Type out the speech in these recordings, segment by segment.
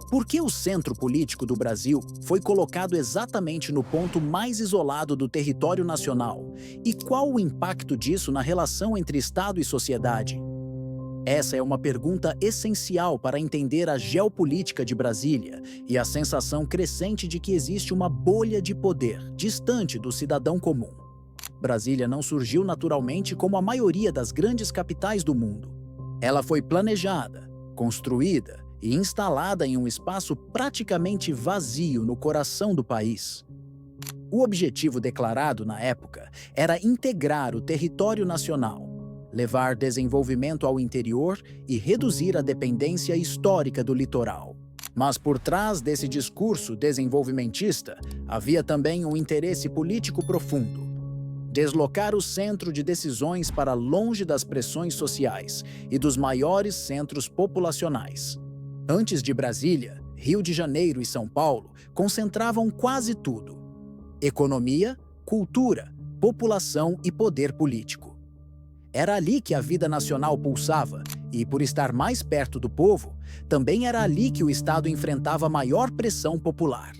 Por que o centro político do Brasil foi colocado exatamente no ponto mais isolado do território nacional? E qual o impacto disso na relação entre Estado e sociedade? Essa é uma pergunta essencial para entender a geopolítica de Brasília e a sensação crescente de que existe uma bolha de poder distante do cidadão comum. Brasília não surgiu naturalmente como a maioria das grandes capitais do mundo. Ela foi planejada, construída e instalada em um espaço praticamente vazio no coração do país. O objetivo declarado na época era integrar o território nacional, levar desenvolvimento ao interior e reduzir a dependência histórica do litoral. Mas por trás desse discurso desenvolvimentista havia também um interesse político profundo: deslocar o centro de decisões para longe das pressões sociais e dos maiores centros populacionais. Antes de Brasília, Rio de Janeiro e São Paulo concentravam quase tudo: economia, cultura, população e poder político. Era ali que a vida nacional pulsava e, por estar mais perto do povo, também era ali que o Estado enfrentava maior pressão popular.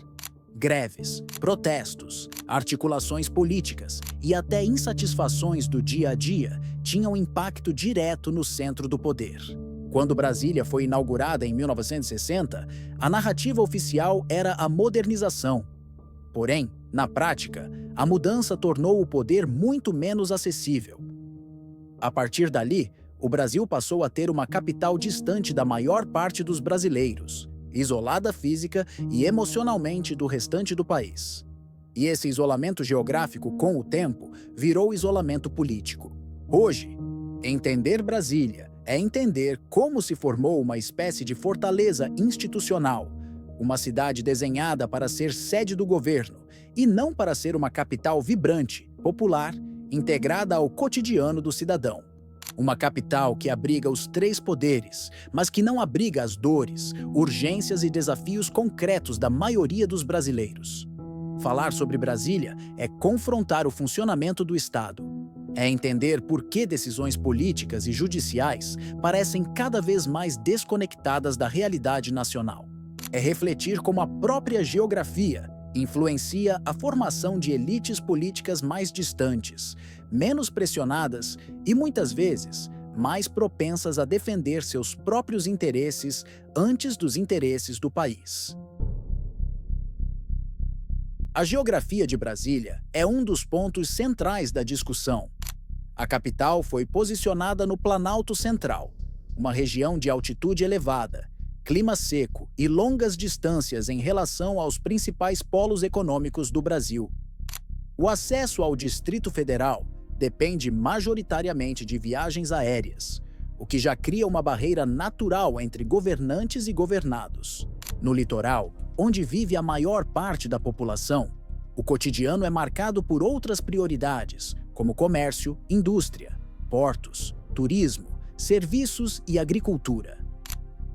Greves, protestos, articulações políticas e até insatisfações do dia a dia tinham impacto direto no centro do poder. Quando Brasília foi inaugurada em 1960, a narrativa oficial era a modernização. Porém, na prática, a mudança tornou o poder muito menos acessível. A partir dali, o Brasil passou a ter uma capital distante da maior parte dos brasileiros, isolada física e emocionalmente do restante do país. E esse isolamento geográfico, com o tempo, virou isolamento político. Hoje, entender Brasília é entender como se formou uma espécie de fortaleza institucional, uma cidade desenhada para ser sede do governo e não para ser uma capital vibrante, popular, integrada ao cotidiano do cidadão. Uma capital que abriga os três poderes, mas que não abriga as dores, urgências e desafios concretos da maioria dos brasileiros. Falar sobre Brasília é confrontar o funcionamento do Estado. É entender por que decisões políticas e judiciais parecem cada vez mais desconectadas da realidade nacional. É refletir como a própria geografia influencia a formação de elites políticas mais distantes, menos pressionadas e, muitas vezes, mais propensas a defender seus próprios interesses antes dos interesses do país. A geografia de Brasília é um dos pontos centrais da discussão. A capital foi posicionada no Planalto Central, uma região de altitude elevada, clima seco e longas distâncias em relação aos principais polos econômicos do Brasil. O acesso ao Distrito Federal depende majoritariamente de viagens aéreas, o que já cria uma barreira natural entre governantes e governados. No litoral, onde vive a maior parte da população, o cotidiano é marcado por outras prioridades, como comércio, indústria, portos, turismo, serviços e agricultura.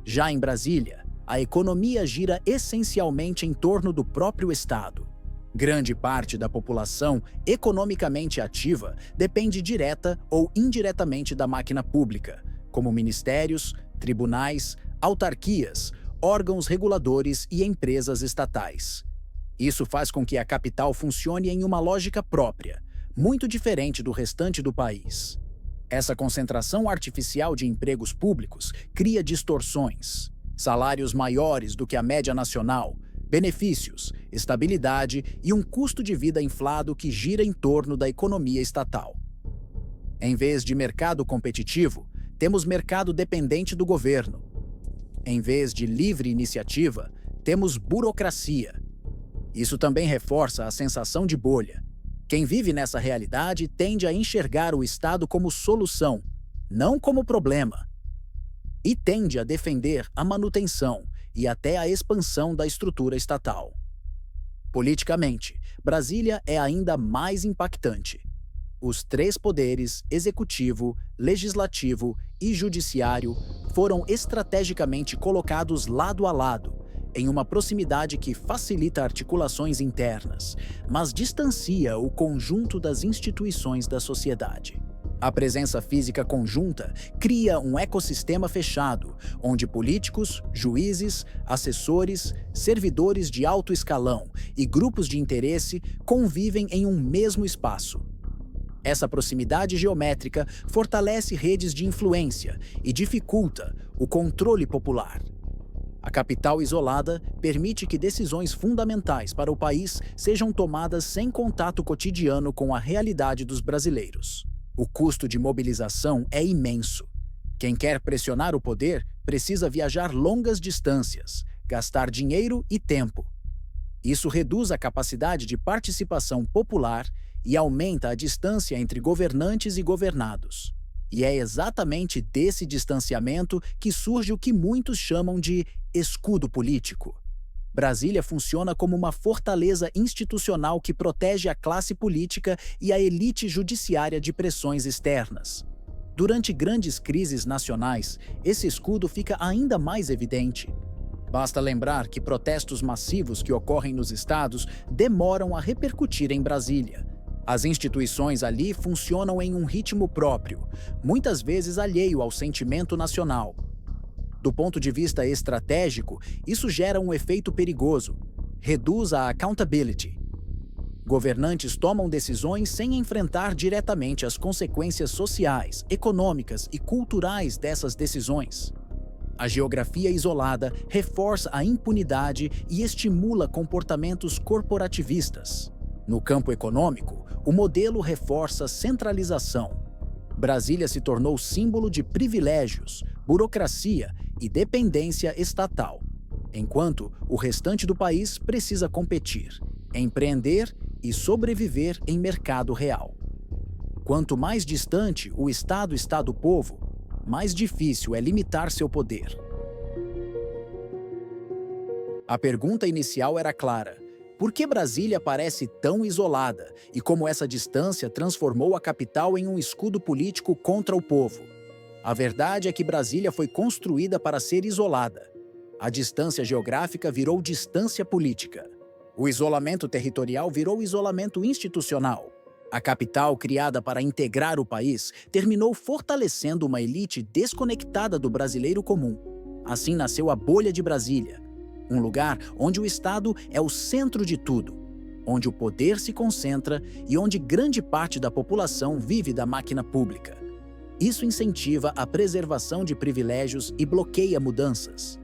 Já em Brasília, a economia gira essencialmente em torno do próprio Estado. Grande parte da população economicamente ativa depende direta ou indiretamente da máquina pública, como ministérios, tribunais, autarquias, órgãos reguladores e empresas estatais. Isso faz com que a capital funcione em uma lógica própria, muito diferente do restante do país. Essa concentração artificial de empregos públicos cria distorções, salários maiores do que a média nacional, benefícios, estabilidade e um custo de vida inflado que gira em torno da economia estatal. Em vez de mercado competitivo, temos mercado dependente do governo. Em vez de livre iniciativa, temos burocracia. Isso também reforça a sensação de bolha. Quem vive nessa realidade tende a enxergar o Estado como solução, não como problema. E tende a defender a manutenção e até a expansão da estrutura estatal. Politicamente, Brasília é ainda mais impactante. Os três poderes, executivo, legislativo e judiciário, foram estrategicamente colocados lado a lado, em uma proximidade que facilita articulações internas, mas distancia o conjunto das instituições da sociedade. A presença física conjunta cria um ecossistema fechado, onde políticos, juízes, assessores, servidores de alto escalão e grupos de interesse convivem em um mesmo espaço. Essa proximidade geométrica fortalece redes de influência e dificulta o controle popular. A capital isolada permite que decisões fundamentais para o país sejam tomadas sem contato cotidiano com a realidade dos brasileiros. O custo de mobilização é imenso. Quem quer pressionar o poder precisa viajar longas distâncias, gastar dinheiro e tempo. Isso reduz a capacidade de participação popular e aumenta a distância entre governantes e governados. E é exatamente desse distanciamento que surge o que muitos chamam de escudo político. Brasília funciona como uma fortaleza institucional que protege a classe política e a elite judiciária de pressões externas. Durante grandes crises nacionais, esse escudo fica ainda mais evidente. Basta lembrar que protestos massivos que ocorrem nos estados demoram a repercutir em Brasília. As instituições ali funcionam em um ritmo próprio, muitas vezes alheio ao sentimento nacional. Do ponto de vista estratégico, isso gera um efeito perigoso. Reduz a accountability. Governantes tomam decisões sem enfrentar diretamente as consequências sociais, econômicas e culturais dessas decisões. A geografia isolada reforça a impunidade e estimula comportamentos corporativistas. No campo econômico, o modelo reforça centralização. Brasília se tornou símbolo de privilégios, burocracia e dependência estatal, enquanto o restante do país precisa competir, empreender e sobreviver em mercado real. Quanto mais distante o Estado está do povo, mais difícil é limitar seu poder. A pergunta inicial era clara: por que Brasília parece tão isolada e como essa distância transformou a capital em um escudo político contra o povo? A verdade é que Brasília foi construída para ser isolada. A distância geográfica virou distância política. O isolamento territorial virou isolamento institucional. A capital, criada para integrar o país, terminou fortalecendo uma elite desconectada do brasileiro comum. Assim nasceu a bolha de Brasília, um lugar onde o Estado é o centro de tudo, onde o poder se concentra e onde grande parte da população vive da máquina pública. Isso incentiva a preservação de privilégios e bloqueia mudanças.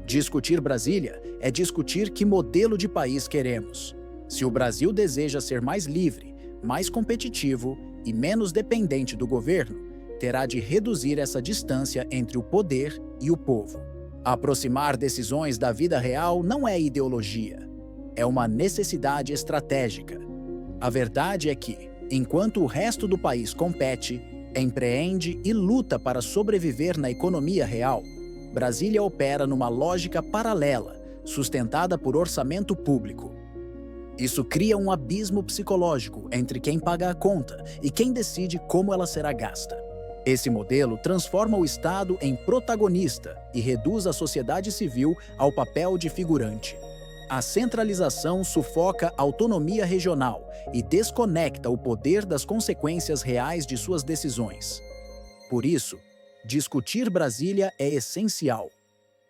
Discutir Brasília é discutir que modelo de país queremos. Se o Brasil deseja ser mais livre, mais competitivo e menos dependente do governo, terá de reduzir essa distância entre o poder e o povo. Aproximar decisões da vida real não é ideologia, é uma necessidade estratégica. A verdade é que, enquanto o resto do país compete, empreende e luta para sobreviver na economia real, Brasília opera numa lógica paralela, sustentada por orçamento público. Isso cria um abismo psicológico entre quem paga a conta e quem decide como ela será gasta. Esse modelo transforma o Estado em protagonista e reduz a sociedade civil ao papel de figurante. A centralização sufoca a autonomia regional e desconecta o poder das consequências reais de suas decisões. Por isso, discutir Brasília é essencial.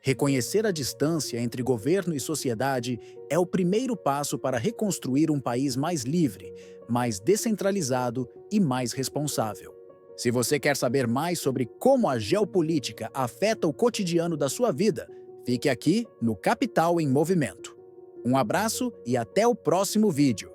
Reconhecer a distância entre governo e sociedade é o primeiro passo para reconstruir um país mais livre, mais descentralizado e mais responsável. Se você quer saber mais sobre como a geopolítica afeta o cotidiano da sua vida, fique aqui no Capital em Movimento. Um abraço e até o próximo vídeo.